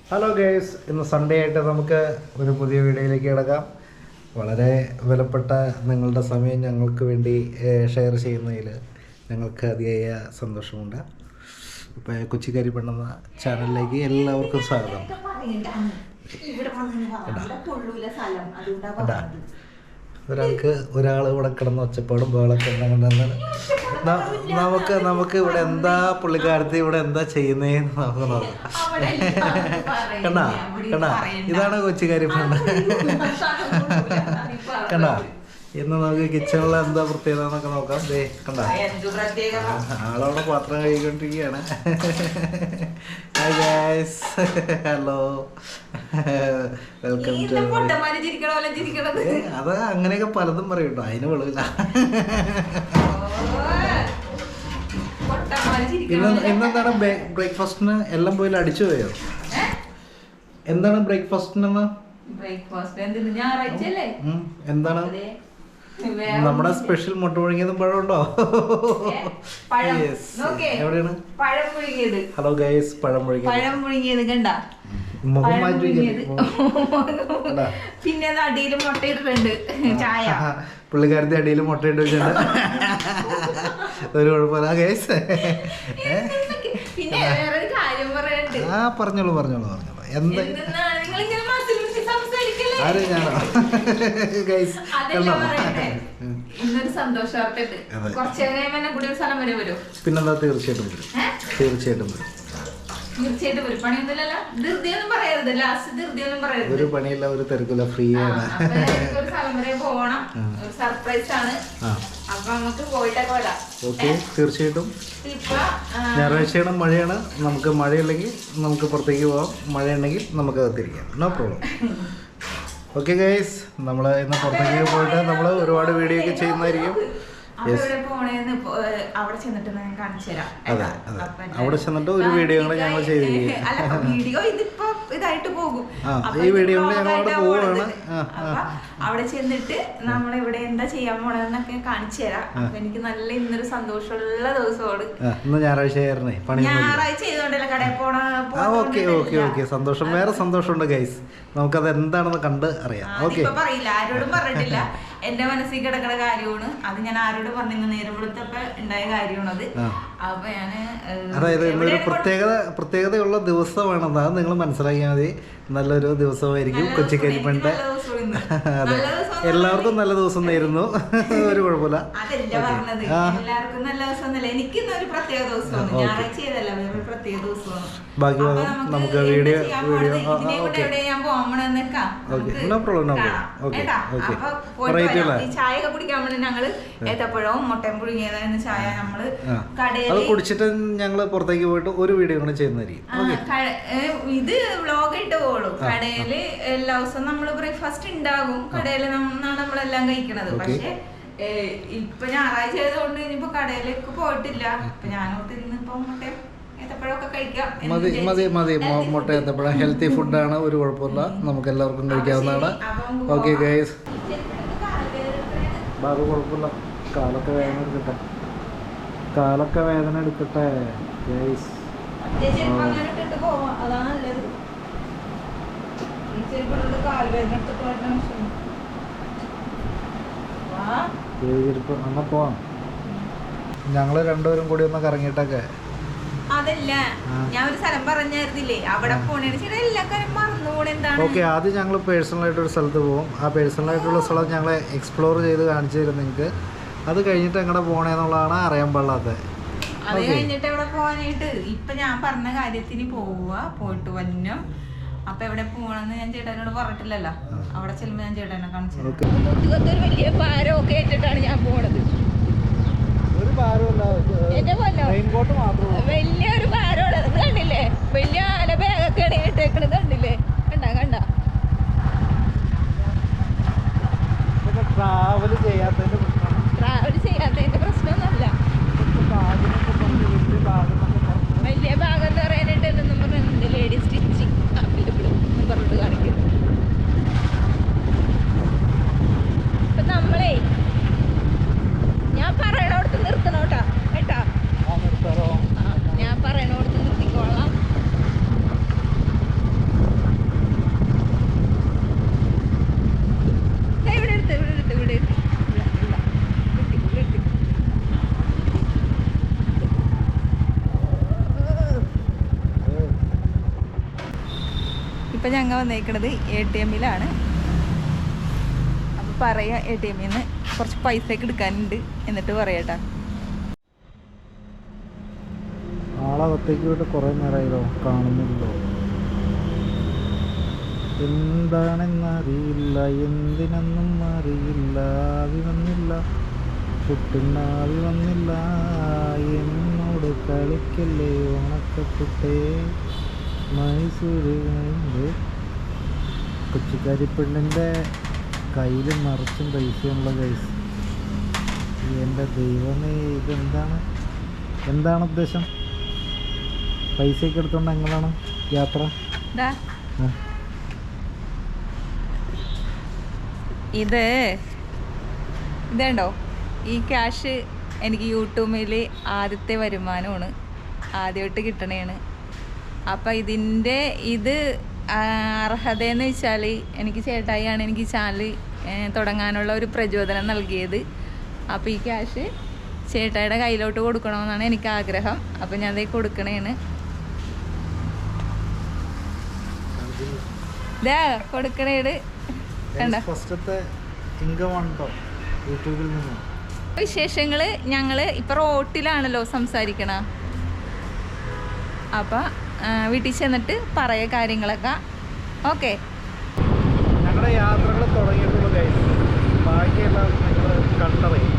Hello guys, ഇന്ന് Sunday ആയിട്ട് നമുക്ക് ഒരു പുതിയ വീഡിയോയിലേക്ക് കിടക്കാം. വളരെ വിലപ്പെട്ട നിങ്ങളുടെ സമയം ഞങ്ങൾക്ക് വേണ്ടി ഷെയർ ചെയ്യുന്നതിൽ ഞങ്ങൾക്ക് അതിയായ സന്തോഷമുണ്ട്. ഇപ്പോൾ കൊച്ചിക്കാരി പെണ്ണെന്ന ചാനലിലേക്ക് എല്ലാവർക്കും സ്വാഗതം. ഒരാൾ ഇവിടെ കിടന്ന് ഒച്ചപ്പാടും ബഹളൊക്കെ ഉണ്ടെങ്കിൽ നമുക്ക് ഇവിടെ എന്താ പുള്ളിക്കാരത്തി ഇവിടെ എന്താ ചെയ്യുന്നതെന്ന് നമുക്ക് നോക്കാം. കണ്ടാ ഇതാണ് കൊച്ചിക്കാരി പെണ്ണ്. കണ്ടാ ഇന്ന് നമുക്ക് കിച്ചണിൽ എന്താ പ്രത്യേകത എന്നൊക്കെ നോക്കാം. ദേ കണ്ടാ ആളവിടെ പാത്രം കഴുകിക്കൊണ്ടിരിക്കുകയാണ്. Hi guys, hello, welcome to. അത് അങ്ങനെയൊക്കെ പലതും പറയൂട്ടോ, അതിന് വെളിവില്ല. ഇന്നെന്താണ് ബ്രേക്ക്ഫാസ്റ്റിന്? എല്ലാം പോയി അടിച്ചു പോയോ? എന്താണ് ബ്രേക്ക്ഫാസ്റ്റിനെന്ന്? എന്താണ് നമ്മുടെ സ്പെഷ്യൽ മുട്ട പുഴുങ്ങിയതും പഴമുണ്ടോ? എവിടെയാണ്? ഹലോ ഗൈസ്, പഴം പുഴുങ്ങിയത് കണ്ട, മുഖം മാറ്റി. പിന്നെ അടിയിൽ മുട്ട ഇട്ടിട്ടുണ്ട്. ചായ പുള്ളിക്കാരത്തെ അടിയിൽ മുട്ട ഇട്ട് വെച്ചിട്ടുണ്ട്. ഒരു കുഴപ്പമില്ല ഗൈസ്. പിന്നെ വേറൊരു കാര്യം പറയാനുണ്ട്. പറഞ്ഞോളൂ. എന്താ ആര് ഞാനോ? ഗൈസ് ഇന്നൊരു സന്തോഷവാർത്തയുണ്ട്. കുറച്ച് കഴിയുമ്പോൾ കൂടി ഒരു സ്ഥലം വരെ വരും. പിന്നെന്താ, തീർച്ചയായിട്ടും വരും. പണിയൊന്നുമില്ലല്ലോ, ധൃതിയൊന്നും പറയരുത്. ലാസ്റ്റ് ധൃതിയൊന്നും പറയരുത്. ഒരു പണിയില്ല, ഒരു തിരക്കില്ല, ഫ്രീ ആണ്. ഒരു സ്ഥലം വരെ പോകണം. ഒരു സർപ്രൈസ് ആണ്. അപ്പൊ നമുക്ക് പോയിട്ടൊക്കെ വരാം. ഓക്കെ, തീർച്ചയായിട്ടും. ഇപ്പൊ ഞായറാഴ്ചയാണ്, മഴയാണ്. നമുക്ക് മഴയില്ലെങ്കിൽ നമുക്ക് പുറത്തേക്ക് പോകാം, മഴയുണ്ടെങ്കിൽ നമുക്ക് അകത്തിരിക്കാം. No problem. ഓക്കെ ഗൈസ്, നമ്മൾ ഇന്ന് പുറത്തേക്ക് പോയിട്ട് നമ്മൾ ഒരുപാട് വീഡിയോ ഒക്കെ ചെയ്യുന്നതായിരിക്കും. അവിടെ ചെന്നിട്ട് ഞാൻ കാണിച്ചു തരാം. അതെ, അവിടെ ചെന്നിട്ട് ഒരു വീഡിയോ കൂടെ ഞങ്ങൾ ചെയ്തിരിക്കും. വീഡിയോ ഇതിപ്പോ ഇതായിട്ട് പോകും. ഈ വീഡിയോ ഞങ്ങൾ അവിടെ പോവാണ്. അവിടെ ചെന്നിട്ട് നമ്മളിവിടെ എന്താ ചെയ്യാൻ പോണെന്നൊക്കെ കാണിച്ചു തരാം. അപ്പൊ എനിക്ക് നല്ല ഇന്നൊരു സന്തോഷമുള്ള ദിവസമാണ്. ഇന്ന് ഞായറാഴ്ച ആയിരുന്നേ, ഞായറാഴ്ച ചെയ്തോണ്ടല്ലോ കടയിൽ പോണ. ഓക്കെ, സന്തോഷം. വേറെ സന്തോഷമുണ്ട് ഗൈസ്, നമുക്കത് എന്താണെന്ന് കണ്ട് അറിയാം. ഓക്കെ, പറയില്ല, ആരോടും പറഞ്ഞിട്ടില്ല. എന്റെ മനസ്സിൽ കിടക്കുന്ന കാര്യമാണ് അത്. ഞാൻ ആരോട് പറഞ്ഞു, നേരം വെളുത്തപ്പോ ഉണ്ടായ കാര്യമാണ് അത്. അപ്പൊ ഞാന് അതായത് ഇന്നൊരു പ്രത്യേകതയുള്ള ദിവസമാണ്. അത് നിങ്ങൾ മനസ്സിലാക്കിയാൽ മതി. നല്ലൊരു ദിവസമായിരിക്കും കൊച്ചിക്കാരി പെണ്ണിന്റെ. അതെ, എല്ലാവർക്കും നല്ല ദിവസം നേരുന്നു. ഒരു കുഴപ്പമില്ല. അതല്ല പറഞ്ഞത്, എല്ലാവർക്കും നല്ല ദിവസം. എനിക്ക് ഒരു പ്രത്യേക ദിവസമാണ്. ഞായറാഴ്ച ചെയ്തല്ല, വേറെ പ്രത്യേക ദിവസമാണ്. ബാക്കി നമുക്ക് വീഡിയോ ഞാൻ പോകണമെന്നൊക്കെ. ചായ ഒക്കെ കുടിക്കാൻ വേണ്ടി ഞങ്ങള് ഏത്തപ്പഴവും മുട്ടയും പുഴുങ്ങിയതായിരുന്നു ചായ. നമ്മള് കടയിൽ കുടിച്ചിട്ട് ഞങ്ങള് പുറത്തേക്ക് പോയിട്ട് ഒരു വീഡിയോ കൂടെ ചെയ്യുന്നതായിരിക്കും. ഇത് വ്ളോഗായിട്ട് പോകുള്ളൂ. കടയില് എല്ലാ ദിവസവും നമ്മള് ബ്രേക്ക്ഫാസ്റ്റ് ഉണ്ടാകും. കടയില് നമ്മളെല്ലാം കഴിക്കണത്. പക്ഷെ ഇപ്പൊ ഞായറാഴ്ച ആയതുകൊണ്ട് ഇനിയിപ്പോ കടയിലേക്ക് പോയിട്ടില്ല. ഇപ്പൊ ഞാനോട്ട് ഇന്നിപ്പോ മുട്ടയും ഏത്തപ്പഴമൊക്കെ കഴിക്കാം. മതി. മുട്ട ഏത്തപ്പഴം ഹെൽത്തി ഫുഡാണ്, ഒരു കുഴപ്പമില്ല, നമുക്ക് എല്ലാവർക്കും കഴിക്കാവുന്നതാണ്. ഓക്കെ ഗൈസ്, ബാബു കുഴപ്പമില്ല, കാലൊക്കെ വേദന എടുക്കട്ടെ ഗൈസ്. എന്നാ പോവാം, ഞങ്ങള് രണ്ടുപേരും കൂടി ഒന്ന് കറങ്ങിയിട്ടൊക്കെ. അതല്ല, ഞാൻ ഒരു സ്ഥലം പറഞ്ഞായിരുന്നില്ലേ, അവിടെ പോണേ എല്ലാ കാര്യം മറന്നുപോണ. എന്താണ്? ഓക്കെ, ആദ്യം ഞങ്ങൾ പേഴ്സണലായിട്ട് ഒരു സ്ഥലത്ത് പോകും. ആ പേഴ്സണലായിട്ടുള്ള സ്ഥലം ഞങ്ങൾ എക്സ്പ്ലോർ ചെയ്ത് കാണിച്ചു തരും നിങ്ങൾക്ക്. അത് കഴിഞ്ഞിട്ട് എങ്ങനെ പോണേന്നുള്ളതാണ് അറിയാൻ പാടില്ലാത്തത്. അത് കഴിഞ്ഞിട്ട് എവിടെ പോകാനായിട്ട് ഇപ്പൊ ഞാൻ പറഞ്ഞ കാര്യത്തിന് പോയിട്ട് വന്നു. അപ്പൊ എവിടെ പോകണമെന്ന് ഞാൻ ചേട്ടനോട് പറഞ്ഞിട്ടില്ലല്ലോ. അവിടെ ചെല്ലുമ്പോ ഞാൻ ചേട്ടനെ കാണിച്ചു. ഒരു വലിയ ഭാരമൊക്കെ ഏറ്റിട്ടാണ് ഞാൻ പോണത്. വലിയൊരു ഭാരമുള്ളത് കണ്ടില്ലേ? വലിയ ആല ബാഗൊക്കെയാണ് ഇട്ടേക്കണത്. കണ്ടില്ലേ? കണ്ട ട്രാവൽ ചെയ്യാത്തതിന്റെ പ്രശ്നമൊന്നുമല്ല. വലിയ ഭാഗം എന്ന് പറയാനായിട്ട് എന്നും പറഞ്ഞിട്ടുണ്ട് ലേഡി സ്റ്റിച്ചിങ് അവൈലബിൾ എന്ന് പറഞ്ഞിട്ട് കാണിക്കുന്നു. ഇപ്പൊ നമ്മളെ ഞാൻ പറയണോടത്ത് നിർത്തണോട്ടാ കേട്ടാ. ഞാൻ പറയണോടത്ത് ഇപ്പം ഞങ്ങൾ വന്നേക്കണത് ATM അപ്പോൾ പറയാം ATM കുറച്ച് പൈസയൊക്കെ എടുക്കാനുണ്ട് എന്നിട്ട് പറയാട്ടാ. ആളകത്തേക്ക് വിട്ട് കുറേ നേരമായല്ലോ, കാണുന്നില്ലോ. എന്താണെന്നറിയില്ല, എന്തിനൊന്നും അറിയില്ല. ആവി വന്നില്ല, പുട്ടുണ്ണാവി വന്നില്ല. എന്നോട് കളിക്കല്ലേ ഉണക്കപ്പുട്ടേ മൈസൂര്. കൊച്ചിക്കാരിപ്പെണ്ണിൻ്റെ കയ്യിൽ നിറച്ചും പൈസയുള്ള കൈസ്. എൻ്റെ ദൈവമേ, എന്താണ് ഉദ്ദേശം? പൈസയൊക്കെ എടുത്തോണ്ട് എങ്ങനെയാണ് യാത്ര? ഇതുണ്ടോ ഈ ക്യാഷ് എനിക്ക് യൂട്യൂബിൽ ആദ്യത്തെ വരുമാനമാണ്, ആദ്യമായിട്ട് കിട്ടണേണ്. അപ്പം ഇത് അർഹതയെന്ന് വെച്ചാൽ എനിക്ക് ചേട്ടായിയാണ് എനിക്ക് ചാനൽ തുടങ്ങാനുള്ള ഒരു പ്രചോദനം നൽകിയത്. അപ്പോൾ ഈ ക്യാഷ് ചേട്ടായിയുടെ കയ്യിലോട്ട് കൊടുക്കണമെന്നാണ് എനിക്ക് ആഗ്രഹം. അപ്പം ഞാൻ അതേ കൊടുക്കണേണ്. ഇതാ കൊടുക്കണേട് കണ്ട. വിശേഷങ്ങൾ ഞങ്ങൾ ഇപ്പം റോട്ടിലാണല്ലോ സംസാരിക്കണ. അപ്പം വീട്ടിൽ ചെന്നിട്ട് പറയ കാര്യങ്ങളൊക്കെ. ഓക്കെ, ഞങ്ങളുടെ യാത്രകൾ തുടങ്ങിയിട്ടുള്ള കാര്യം ബാക്കിയെല്ലാം നിങ്ങൾ കണ്ടറിയും.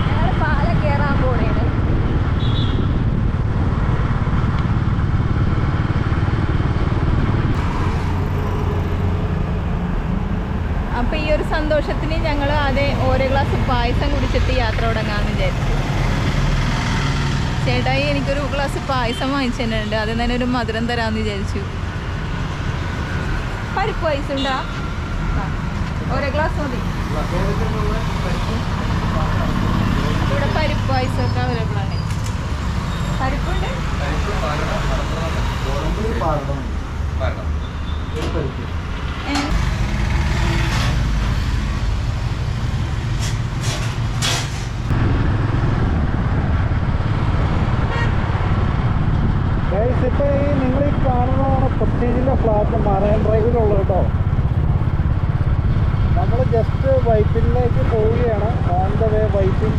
ഞങ്ങൾ പാലം കയറാൻ പോണേണ്. അപ്പം ഈ ഒരു സന്തോഷത്തിന് ഞങ്ങൾ ഓരോ ഗ്ലാസ് പായസം കുടിച്ചിട്ട് യാത്ര തുടങ്ങാമെന്ന് വിചാരിച്ചു. ചേട്ടായി എനിക്കൊരു ഗ്ലാസ് പായസം വാങ്ങിച്ചിട്ടുണ്ട്, അതിൽ തന്നെ ഒരു മധുരം തരാമെന്ന് വിചാരിച്ചു. പരിപ്പ് പായസം ഉണ്ടോ? ഓരോ ഗ്ലാസ് മതി. ഇവിടെ പരിപ്പ് പായസമൊക്കെ അവൈലബിൾ ആണ്. പരിപ്പുണ്ട്. ഇപ്പോൾ നിങ്ങൾ ഈ കാണുന്നതാണ് പ്രത്യേകിച്ച് ഫ്ലാറ്റ് മറൈൻ ഡ്രൈവിലുള്ളത് കേട്ടോ. നമ്മൾ ജസ്റ്റ് വൈപ്പിനിലേക്ക് പോവുകയാണ്. On the way Vypin.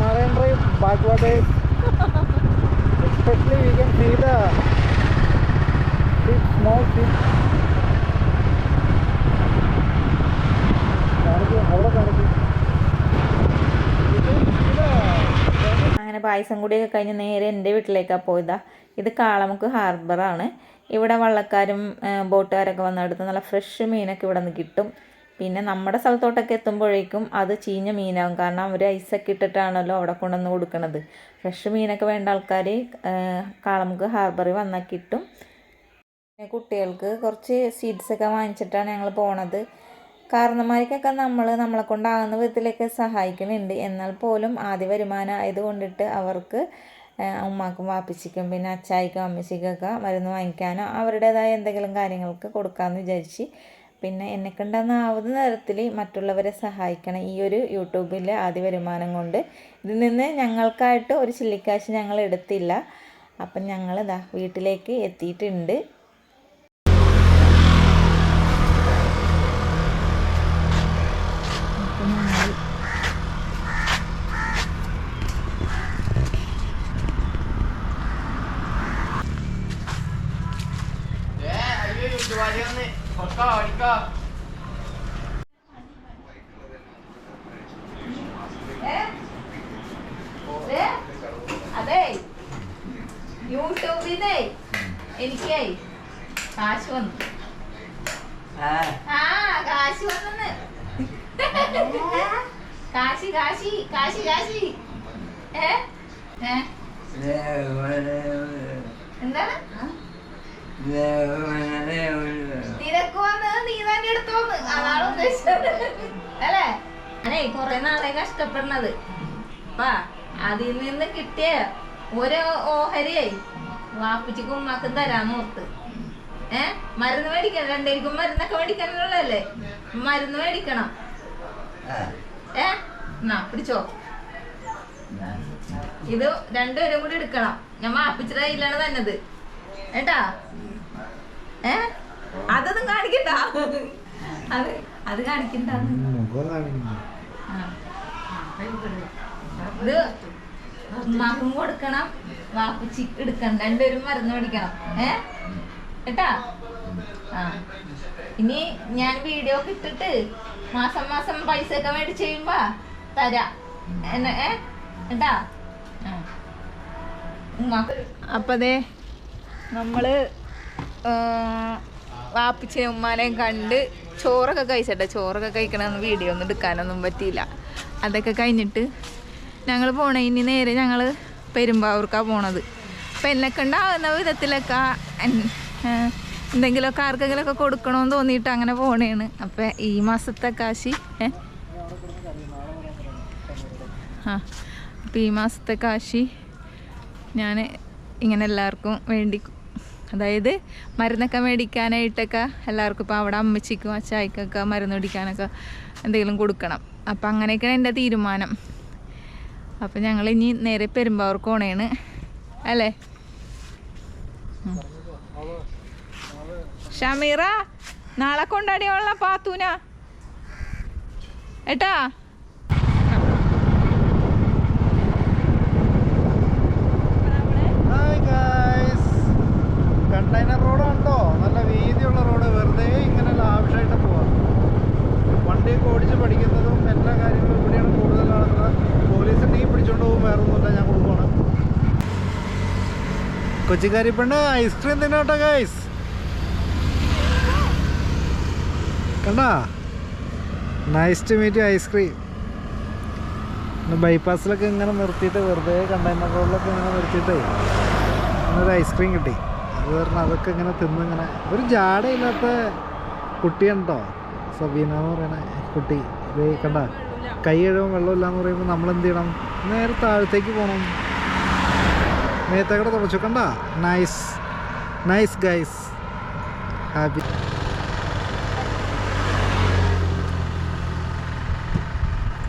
Marine Drive backwaters, especially we can see the small ships. അങ്ങനെ പായസം കൂടിയൊക്കെ കഴിഞ്ഞ് നേരെ എൻ്റെ വീട്ടിലേക്കാണ് പോയതാ. ഇത് കാളമുക്ക് ഹാർബറാണ്. ഇവിടെ വള്ളക്കാരും ബോട്ടുകാരൊക്കെ വന്നെടുത്ത് നല്ല ഫ്രഷ് മീനൊക്കെ ഇവിടെ നിന്ന് കിട്ടും. പിന്നെ നമ്മുടെ സ്ഥലത്തോട്ടൊക്കെ എത്തുമ്പോഴേക്കും അത് ചീഞ്ഞ മീനാകും. കാരണം അവർ ഐസൊക്കെ ഇട്ടിട്ടാണല്ലോ അവിടെ കൊണ്ടുവന്ന് കൊടുക്കുന്നത്. ഫ്രഷ് മീനൊക്കെ വേണ്ട ആൾക്കാർ കാളമുക്ക് ഹാർബറിൽ വന്നാൽ കിട്ടും. കുട്ടികൾക്ക് കുറച്ച് സീഡ്സൊക്കെ വാങ്ങിച്ചിട്ടാണ് ഞങ്ങൾ പോണത്. കാരണന്മാർക്കൊക്കെ നമ്മളെ കൊണ്ടാകുന്ന വിധത്തിലൊക്കെ സഹായിക്കുന്നുണ്ട്. എന്നാൽ പോലും ആദ്യ വരുമാനം ആയതുകൊണ്ടിട്ട് അവർക്ക് ഉമ്മാക്കും വാപ്പിച്ചിക്കും പിന്നെ അച്ചായിക്കും അമ്മച്ചിക്കൊക്കെ മരുന്ന് വാങ്ങിക്കാനോ അവരുടേതായ എന്തെങ്കിലും കാര്യങ്ങൾക്ക് കൊടുക്കാമെന്ന് വിചാരിച്ച് പിന്നെ എന്നെക്കൊണ്ടാവുന്ന തരത്തിൽ മറ്റുള്ളവരെ സഹായിക്കണം. ഈ ഒരു യൂട്യൂബിലെ ആദ്യ വരുമാനം കൊണ്ട് ഇതിൽ നിന്ന് ഞങ്ങൾക്കായിട്ട് ഒരു ചില്ലിക്കാശ് ഞങ്ങൾ എടുത്തില്ല. അപ്പം ഞങ്ങളിതാ വീട്ടിലേക്ക് എത്തിയിട്ടുണ്ട്. അതെ യൂട്യൂബിന്നേ എനിക്കേ കാശ് വന്നു. കാശ് വന്നെന്ന്. കാശി കാശി കാശി കാശി എന്താണ് നിനക്ക് വന്ന് നീ തന്നെ എടുത്തോന്ന് അതാണ് ഉദ്ദേശിച്ചത് അല്ലേ? അതെ കൊറേ നാളെ കഷ്ടപ്പെടുന്നത് അപ്പാ അതിൽ നിന്ന് കിട്ടിയ ഒരു ഓഹരിയായി വാപ്പിച്ചിക്കും ഉമ്മാക്കും തരാന്ന് ഓർത്ത് മരുന്ന് മേടിക്കണം, രണ്ടുപേർക്കും മരുന്നൊക്കെ മേടിക്കാനുള്ളതല്ലേ, മരുന്ന് മേടിക്കണം. എന്നാ പിടിച്ചോ, ഇത് രണ്ടുപേരും കൂടി എടുക്കണം. ഞാൻ മാപ്പിച്ചിട്ട് കയ്യിലാണ് തന്നത് ഏട്ടാ. അതൊന്നും കാണിക്കണ്ട, അത് കാണിക്കണ്ട. ഇത് ഉമ്മാക്കും കൊടുക്കണം, വാപ്പിച്ചി എടുക്കണം, രണ്ടുപേരും മരുന്ന് മേടിക്കണം. ഏട്ടാ ഇനി ഞാൻ വീഡിയോ ഒക്കെ ഇട്ടിട്ട് മാസം മാസം പൈസ ഒക്കെ മേടിച്ച് ചെയ്യുമ്പോ തരാം. ഏട്ടാ അപ്പതേ നമ്മള് വാപ്പിച്ചേയും ഉമ്മാനെയും കണ്ട് ചോറൊക്കെ കഴിച്ചട്ടെ. ചോറൊക്കെ കഴിക്കണമെന്ന് വീഡിയോ ഒന്നും എടുക്കാനൊന്നും പറ്റിയില്ല. അതൊക്കെ കഴിഞ്ഞിട്ട് ഞങ്ങൾ പോണേ, ഇനി നേരെ ഞങ്ങൾ പെരുമ്പാവൂർക്കാണ് പോണത്. അപ്പം എന്നെയൊക്കെ ഉണ്ടാകുന്ന വിധത്തിലൊക്കെ എന്തെങ്കിലുമൊക്കെ ആർക്കെങ്കിലുമൊക്കെ കൊടുക്കണമെന്ന് തോന്നിയിട്ട് അങ്ങനെ പോണേണ്. അപ്പം ഈ മാസത്തെ കാശി അപ്പം ഈ മാസത്തെ കാശി ഞാൻ ഇങ്ങനെ എല്ലാവർക്കും വേണ്ടി, അതായത് മരുന്നൊക്കെ മേടിക്കാനായിട്ടൊക്കെ എല്ലാവർക്കും ഇപ്പോൾ അവിടെ അമ്മച്ചിക്കും അച്ചായിക്കൊക്കെ മരുന്ന് മേടിക്കാനൊക്കെ എന്തെങ്കിലും കൊടുക്കണം. അപ്പം അങ്ങനെയൊക്കെയാണ് എൻ്റെ തീരുമാനം. അപ്പം ഞങ്ങൾ ഇനി നേരെ പെരുമ്പാവൂർക്ക് പോണേണ് അല്ലേ. ഷമീറ നാളെ കൊണ്ടാടിയുള്ള പാത്തൂന ഏട്ടാ. കണ്ടെയ്നർ റോഡുണ്ടോ, നല്ല വീതിയുള്ള റോഡ്, വെറുതെ ഇങ്ങനെ ലാവിഷായിട്ട് പോവാം. വണ്ടിയൊക്കെ ഓടിച്ച് പഠിക്കുന്നതും എല്ലാ കാര്യങ്ങളും ഇവിടെയാണ് കൂടുതൽ നടക്കുന്നത്. പോലീസ് നീ പിടിച്ചോണ്ട് പോകും, വേറെ ഒന്നുമില്ല, ഞാൻ കൊടുക്കുവാണ്. കൊച്ചിക്കാരി പെണ്ണ് ഐസ്ക്രീം തിന്നോട്ടെ ഗൈസ്, കണ്ടാ. Nice to meet ice cream. ബൈപ്പാസിലൊക്കെ ഇങ്ങനെ നിർത്തിയിട്ട് വെറുതെ കണ്ടെയ്നർ റോഡിലൊക്കെ ഇങ്ങനെ നിർത്തിയിട്ടേ ഒരു ഐസ്ക്രീം കിട്ടി. അത് പറഞ്ഞാൽ അതൊക്കെ ഇങ്ങനെ തിന്നിങ്ങനെ. ഒരു ജാടയില്ലാത്ത കുട്ടിയുണ്ടോ സബീന എന്ന് പറയണ കുട്ടി. ഇത് കണ്ട, കൈ കഴുകാൻ വെള്ളമില്ല എന്ന് പറയുമ്പോൾ നമ്മളെന്ത് ചെയ്യണം, നേരെ താഴത്തേക്ക് പോകണം, മേത്തക്കടെ തുടച്ചു. കണ്ട, നൈസ് നൈസ് ഗൈസ്, ഹാപ്പി.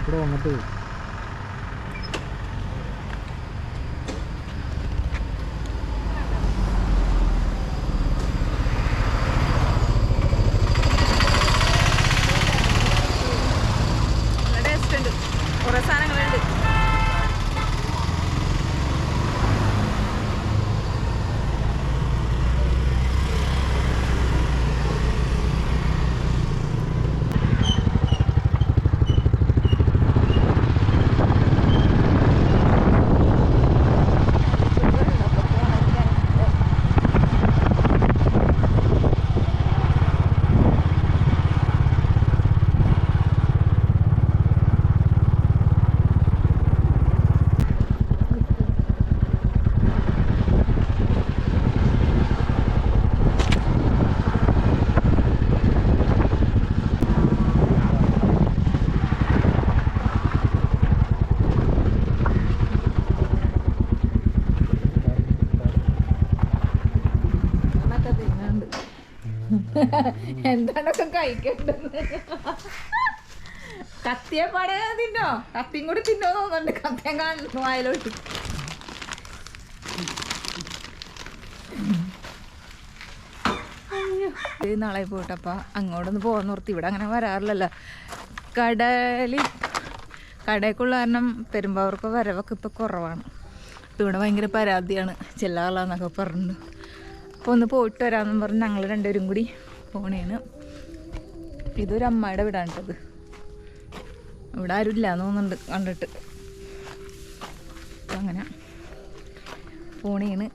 ഇവിടെ വന്നിട്ട് കുറേ സാധനങ്ങളുണ്ട്. എന്താണൊക്കെ കഴിക്കേണ്ടത്. കത്തിയെ പട തിന്നോ, കത്തിയും കൂടി തിന്നോ തോന്നുന്നുണ്ട്. കത്തിയം കാണുന്നു വായിലോട്ട്. നാളെ പോയിട്ടപ്പ അങ്ങോട്ടൊന്ന് പോകാൻ ഓർത്തി. ഇവിടെ അങ്ങനെ വരാറില്ലല്ലോ. കടയ്ക്കുള്ള കാരണം പെരുമ്പാവൂർക്ക് വരവൊക്കെ ഇപ്പം കുറവാണ്. ഇപ്പം ഇവിടെ ഭയങ്കര പരാതിയാണ്, ചെല്ലാളാന്നൊക്കെ പറഞ്ഞു. അപ്പോൾ ഒന്ന് പോയിട്ട് വരാമെന്ന് പറഞ്ഞ് ഞങ്ങൾ രണ്ടുപേരും കൂടി പോണേണ്. ഇതൊരു അമ്മയുടെ വീടാണ് കേട്ടത്. ഇവിടെ ആരും ഇല്ലാന്ന് തോന്നുന്നുണ്ട് കണ്ടിട്ട്. അപ്പം അങ്ങനെ പോണേണ്.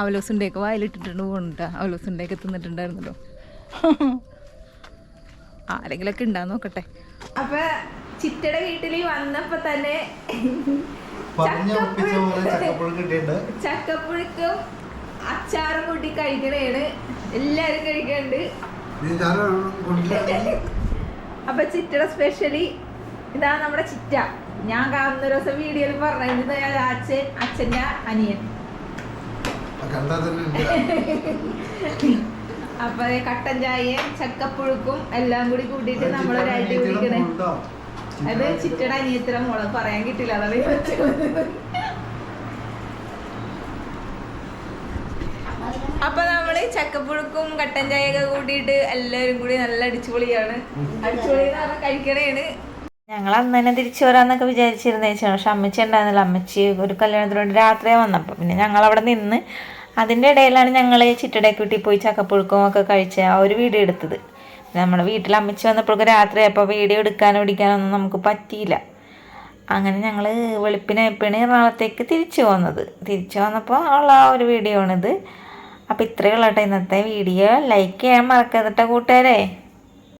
അവലോസുണ്ടേക്ക് വായിലിട്ടിട്ടുണ്ട് പോകുന്നുണ്ടാ. അവലോസുണ്ടേക്ക് തിന്നിട്ടുണ്ടായിരുന്നല്ലോ. ആരെങ്കിലൊക്കെ ഉണ്ടാന്ന് നോക്കട്ടെ. അപ്പൊ ചിറ്റയുടെ വീട്ടിൽ വന്നപ്പോ തന്നെ ചക്കപ്പുഴുക്കും അച്ചാറും കൂട്ടി കഴിക്കണേണ്. എല്ലാരും കഴിക്കണ്ട്. അപ്പൊ ചിറ്റയുടെ സ്പെഷ്യലി ഇതാ നമ്മുടെ ചിറ്റ. ഞാൻ കാണുന്ന ഒരു ദിവസം വീഡിയോയിൽ പറഞ്ഞത് അച്ഛൻ്റെ അനിയൻ. അപ്പൊ കട്ടൻ ചായയും ചക്കപ്പുഴുക്കും എല്ലാം കൂടി കൂട്ടിയിട്ട് നമ്മളൊരു അടി കുടിക്കണേ. അത് ചിറ്റട അനിയത്തിര മോള് പറയാൻ കിട്ടില്ല, അതാണ്. അപ്പൊ നമ്മള് ചക്കപ്പുഴുക്കും കട്ടൻ ചായയൊക്കെ കൂട്ടിയിട്ട് എല്ലാവരും കൂടി നല്ല അടിച്ചുപൊളിയാണ്. അടിച്ചുപൊളി എന്ന് പറഞ്ഞാൽ കഴിക്കണേണ്. ഞങ്ങൾ അന്ന് തന്നെ തിരിച്ചു വരാമെന്നൊക്കെ വിചാരിച്ചിരുന്നേ, പക്ഷെ അമ്മച്ചി ഉണ്ടായിരുന്നില്ല. അമ്മച്ചി ഒരു കല്യാണത്തിന് വേണ്ടി രാത്രിയാണ് വന്നപ്പോൾ പിന്നെ ഞങ്ങളവിടെ നിന്ന് അതിൻ്റെ ഇടയിലാണ് ഞങ്ങൾ ചിറ്റടയൊക്കെ വീട്ടിൽ പോയി ചക്കപ്പുഴുക്കും ഒക്കെ കഴിച്ച് ആ ഒരു വീഡിയോ എടുത്തത്. നമ്മുടെ വീട്ടിൽ അമ്മച്ചി വന്നപ്പോഴൊക്കെ രാത്രി അപ്പോൾ വീഡിയോ എടുക്കാനോ പിടിക്കാനൊന്നും നമുക്ക് പറ്റിയില്ല. അങ്ങനെ ഞങ്ങൾ വെളുപ്പിനായപ്പോഴാണ് എറണാകുളത്തേക്ക് തിരിച്ചു വന്നത്. തിരിച്ചു വന്നപ്പോൾ ഉള്ള ആ ഒരു വീഡിയോ ആണിത്. അപ്പോൾ ഇത്രയേ ഉള്ളൂ കേട്ടോ ഇന്നത്തെ വീഡിയോ. ലൈക്ക് ചെയ്യാൻ മറക്കരുത് കേട്ടോ കൂട്ടുകാരെ.